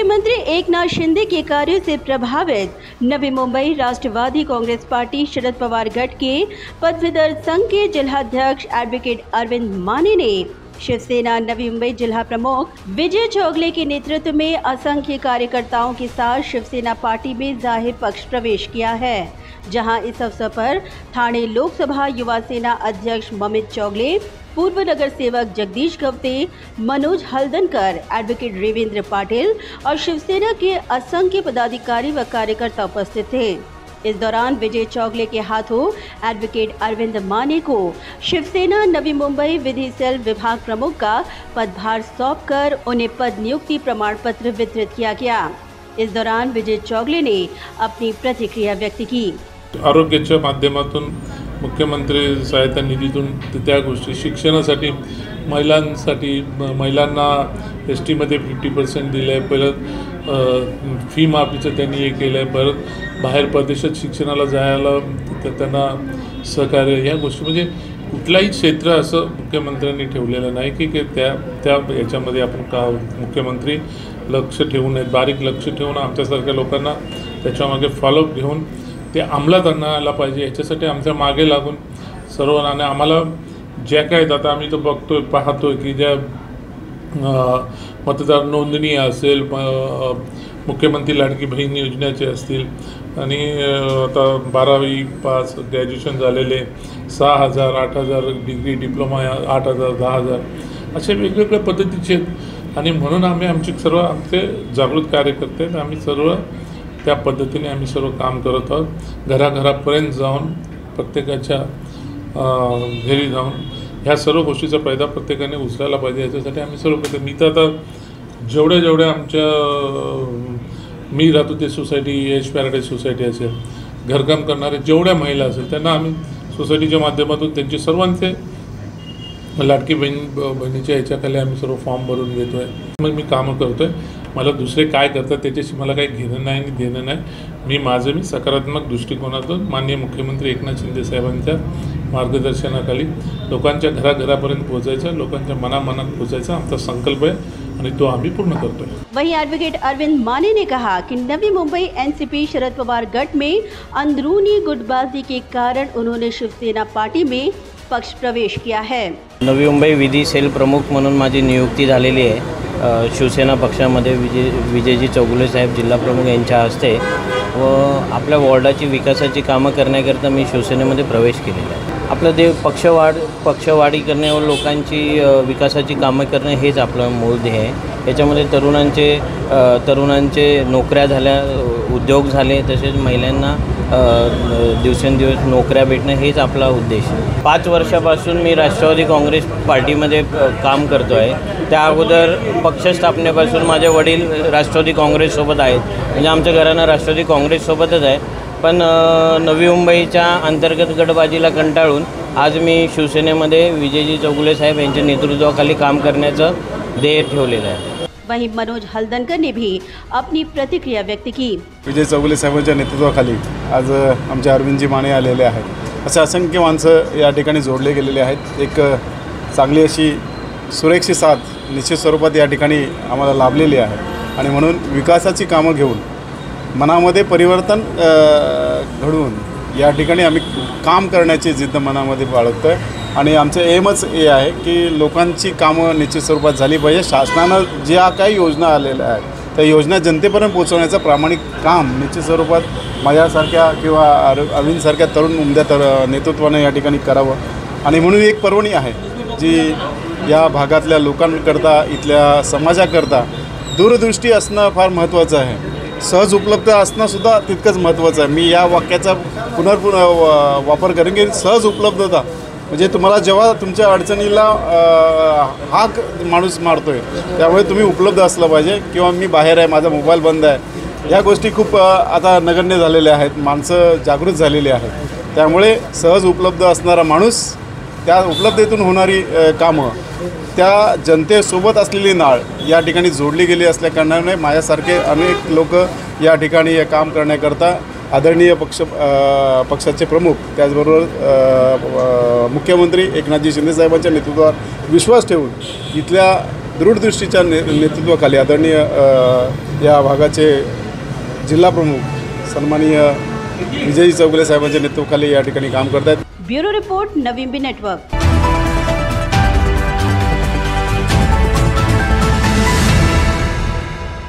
मुख्यमंत्री एकनाथ शिंदे के कार्यों से प्रभावित नवी मुंबई राष्ट्रवादी कांग्रेस पार्टी शरद पवार गढ़ के पदवीधर संघ के जिलाध्यक्ष एडवोकेट अरविंद माने ने शिवसेना नवी मुंबई जिला प्रमुख विजय चौगले के नेतृत्व में असंख्य कार्यकर्ताओं के साथ शिवसेना पार्टी में जाहिर पक्ष प्रवेश किया है, जहां इस अवसर पर ठाणे लोकसभा युवा सेना अध्यक्ष ममित चौगले, पूर्व नगर सेवक जगदीश गवते, मनोज हल्दनकर, एडवोकेट रेवेंद्र पाटिल और शिवसेना के असंख्य पदाधिकारी व कार्यकर्ता उपस्थित थे। इस दौरान विजय चौगले के हाथों एडवोकेट अरविंद माने को शिवसेना नवी मुंबई विधि सेल विभाग प्रमुख का पदभार सौंपकर उन्हें पद नियुक्ति प्रमाण पत्र वितरित किया गया। इस दौरान विजय चौगले ने अपनी प्रतिक्रिया व्यक्त की। आरोग्याच्या माध्यमातून मुख्यमंत्री सहायता निधीतून त्या गोष्टी शिक्षणासाठी महिलांना एसटीमध्ये 50% दिलं आहे। परत फी माफीचं त्यांनी हे केलं आहे। परत बाहेर परदेशात शिक्षणाला जायला त्यांना सहकार्य, ह्या गोष्टी म्हणजे कुठलाही क्षेत्र असं मुख्यमंत्र्यांनी ठेवलेलं नाही की त्या याच्यामध्ये आपण का मुख्यमंत्री लक्ष ठेवून बारीक लक्ष ठेवून आमच्यासारख्या लोकांना त्याच्यामागे फॉलोअप घेऊन ते अंमलात आणायला पाहिजे। याच्यासाठी आमच्या मागे लागून सर्वांना आम्हाला ज्या काय आता आम्ही तो बघतोय पाहतोय की ज्या मतदार नोंदणी असेल, मुख्यमंत्री लाडकी बहीण योजनेचे असतील आणि आता 12वी पास ग्रॅज्युएशन झालेले 6,000, 8,000 डिग्री डिप्लोमा 8,000, 10,000 असे वेगवेगळ्या पद्धतीचे आहेत। आणि म्हणून आम्ही आमचे जागृत कार्यकर्ते आहेत, आम्ही सर्व त्या पद्धतीने आम्ही सर्व काम करत आहोत। घराघरापर्यंत जाऊन प्रत्येकाच्या घरी जाऊन ह्या सर्व गोष्टीचा फायदा प्रत्येकाने उचलायला पाहिजे। याच्यासाठी आम्ही सर्व करतो। मी तर आता जेवढ्या आमच्या मी राहतो ते सोसायटी एच पॅराडाईज सोसायटी असेल, घरकाम करणारे जेवढ्या महिला असेल त्यांना आम्ही सोसायटीच्या माध्यमातून त्यांचे सर्वांचे लाडकी बहिणीच्या ह्याच्याखाली आम्ही सर्व फॉर्म भरून घेतो आहे। मग मी कामं करतो आहे। मला दुसरे काय करतात त्याच्याशी मला काही घेणं नाही आणि देणं नाही। मी सकारात्मक दृष्टिकोनातून माननीय मुख्यमंत्री एकनाथ शिंदे साहेबांच्या मार्गदर्शनाखाली लोकांच्या घराघरापर्यंत पोहोचायचं, लोकांच्या मनामनात पोहोचायचा आमचा संकल्प आहे आणि तो आम्ही पूर्ण करतोय। वहीं एडवोकेट अरविंद माने ने कहा कि नवी मुंबई एनसीपी शरद पवार गढ़ में अंदरूनी गुटबाजी के कारण उन्होंने शिवसेना पार्टी में पक्ष प्रवेश किया है। नवी मुंबई विधी सेल प्रमुख म्हणून माझी नियुक्ती झालेली आहे। शिवसेना पक्षामध्ये विजयजी चौगुले साहेब जिल्हा प्रमुख यांच्या हस्ते व आपल्या वॉर्डाची विकासाची कामं करण्याकरता मी शिवसेनेमध्ये प्रवेश केलेला आहे। आपलं ते पक्षवाढी करणे व लोकांची विकासाची कामं करणे हेच आपलं मूळ ध्येय आहे। याच्यामध्ये तरुणांचे नोकऱ्या झाल्या, उद्योग झाले, तसेच महिलांना दिवसेंदिवस नोकऱ्या भेटणं हेच आपला उद्देश आहे। 5 वर्षापासून मी राष्ट्रवादी काँग्रेस पार्टीमध्ये काम करतो आहे। त्या अगोदर पक्ष स्थापनेपासून माझे वडील राष्ट्रवादी काँग्रेससोबत आहेत, म्हणजे आमच्या घरानं राष्ट्रवादी काँग्रेससोबतच आहे। पण नवी मुंबईच्या अंतर्गत गटबाजीला कंटाळून आज मी शिवसेनेमध्ये विजयजी चौगुले साहेब यांच्या नेतृत्वाखाली काम करण्याचं ध्येय ठेवलेलं आहे। वहीं मनोज हल्दनकर ने भी अपनी प्रतिक्रिया व्यक्त की। विजय चौगुले साहेबांच्या नेतृत्वाखाली आज आमचे अरविंदजी माने आलेले आहेत। असे असंख्य माणसं या ठिकाणी जोडले गेलेले आहेत। एक चांगली अशी सुरेखशी साथ निश्चित स्वरूपात या ठिकाणी आम्हाला लाभलेली आहे आणि म्हणून विकासाची कामं घेऊन मनामध्ये परिवर्तन घडवून या ठिकाणी आम्ही काम करण्याची जिद्द मनामध्ये बाळगतो आहे आणि आमचं एमच हे आहे की लोकांची कामं निश्चित स्वरूपात झाली पाहिजे। शासनानं ज्या काही योजना आलेल्या आहेत त्या योजना जनतेपर्यंत पोहोचवण्याचं प्रामाणिक काम निश्चित स्वरूपात माझ्यासारख्या किंवा अरविंदसारख्या तरुण उमद्या नेतृत्वाने या ठिकाणी करावं आणि म्हणून एक पर्वणी आहे जी या भागातल्या लोकांकरता, इथल्या समाजाकरता दूरदृष्टी असणं फार महत्त्वाचं आहे। सहज उपलब्ध असणंसुद्धा तितकंच महत्त्वाचं आहे। मी या वाक्याचा वापर करेन की सहज उपलब्धता म्हणजे तुम्हाला जेव्हा तुमच्या अडचणीला हाक माणूस मारतो आहे त्यामुळे तुम्ही उपलब्ध असलं पाहिजे किंवा मी बाहेर आहे, माझा मोबाईल बंद आहे, या गोष्टी खूप आता नगण्य झालेल्या आहेत। माणसं जागृत झालेली आहेत, त्यामुळे सहज उपलब्ध असणारा माणूस, त्या उपलब्धतेतून होणारी कामं, त्या जनतेसोबत असलेली नाळ या ठिकाणी जोडली गेली असल्याकारणाने माझ्यासारखे अनेक लोक या ठिकाणी काम करण्याकरता आदरणीय पक्षाचे प्रमुख त्याचबरोबर मुख्यमंत्री एकनाथजी शिंदे साहेबांच्या नेतृत्वावर विश्वास ठेवून इथल्या दूरदृष्टीच्या नेतृत्वाखाली आदरणीय या भागाचे जिल्हा प्रमुख सन्माननीय विजयजी चौगुले साहेबांच्या नेतृत्वाखाली या ठिकाणी काम करत आहेत. Bureau report Navi Mumbai network.